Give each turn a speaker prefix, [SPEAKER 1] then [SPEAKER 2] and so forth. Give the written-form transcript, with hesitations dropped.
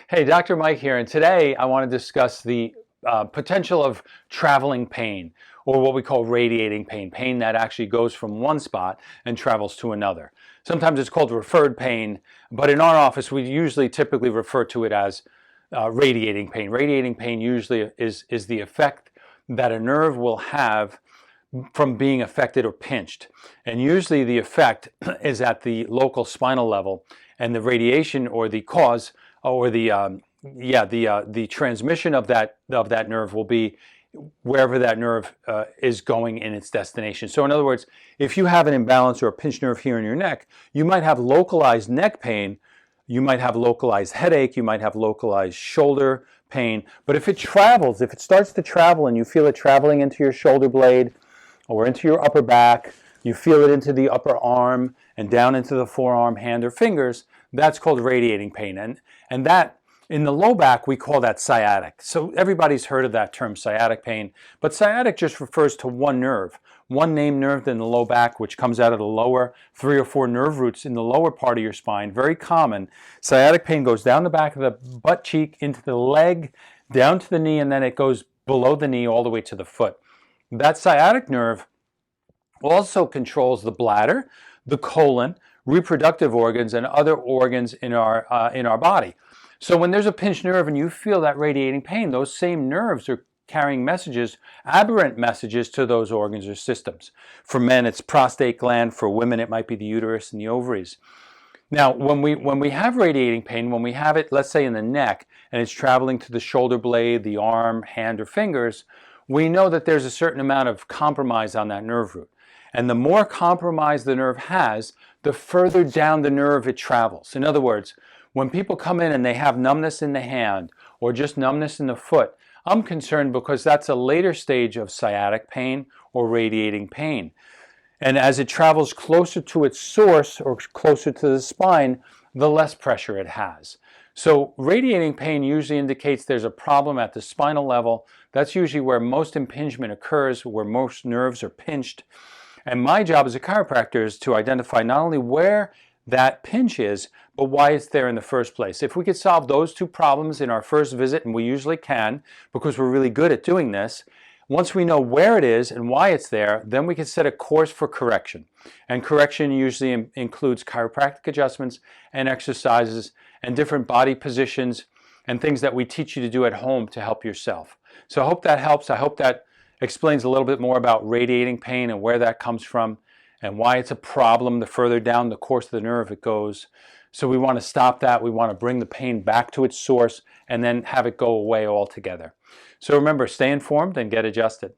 [SPEAKER 1] Hey, Dr. Mike here, and today I want to discuss the potential of traveling pain, or what we call radiating pain, pain that actually goes from one spot and travels to another. Sometimes it's called referred pain, but in our office we usually typically refer to it as radiating pain. Radiating pain usually is the effect that a nerve will have from being affected or pinched. And usually the effect is at the local spinal level, and the radiation or the cause or the transmission of that nerve will be wherever that nerve is going in its destination. So in other words, if you have an imbalance or a pinched nerve here in your neck, you might have localized neck pain, you might have localized headache, you might have localized shoulder pain. But if it travels, if it starts to travel and you feel it traveling into your shoulder blade or into your upper back, you feel it into the upper arm and down into the forearm, hand, or fingers, that's called radiating pain. And that, in the low back, we call that sciatic. So everybody's heard of that term, sciatic pain. But sciatic just refers to one nerve, one named nerve in the low back, which comes out of the lower 3 or 4 nerve roots in the lower part of your spine. Very common. Sciatic pain goes down the back of the butt cheek, into the leg, down to the knee, and then it goes below the knee all the way to the foot. That sciatic nerve also controls the bladder, the colon, reproductive organs, and other organs in our body. So when there's a pinched nerve and you feel that radiating pain, those same nerves are carrying messages, aberrant messages, to those organs or systems. For men, it's prostate gland. For women, it might be the uterus and the ovaries. Now, when we have radiating pain, when we have it, let's say in the neck, and it's traveling to the shoulder blade, the arm, hand, or fingers, we know that there's a certain amount of compromise on that nerve root. And the more compromise the nerve has, the further down the nerve it travels. In other words, when people come in and they have numbness in the hand or just numbness in the foot, I'm concerned because that's a later stage of sciatic pain or radiating pain. And as it travels closer to its source or closer to the spine, the less pressure it has. So radiating pain usually indicates there's a problem at the spinal level. That's usually where most impingement occurs, where most nerves are pinched. And my job as a chiropractor is to identify not only where that pinch is, but why it's there in the first place. If we could solve those two problems in our first visit, and we usually can because we're really good at doing this, once we know where it is and why it's there, then we can set a course for correction. And correction usually includes chiropractic adjustments and exercises and different body positions and things that we teach you to do at home to help yourself. So I hope that helps. I hope that explains a little bit more about radiating pain and where that comes from and why it's a problem the further down the course of the nerve it goes. So we want to stop that. We want to bring the pain back to its source and then have it go away altogether. So remember, stay informed and get adjusted.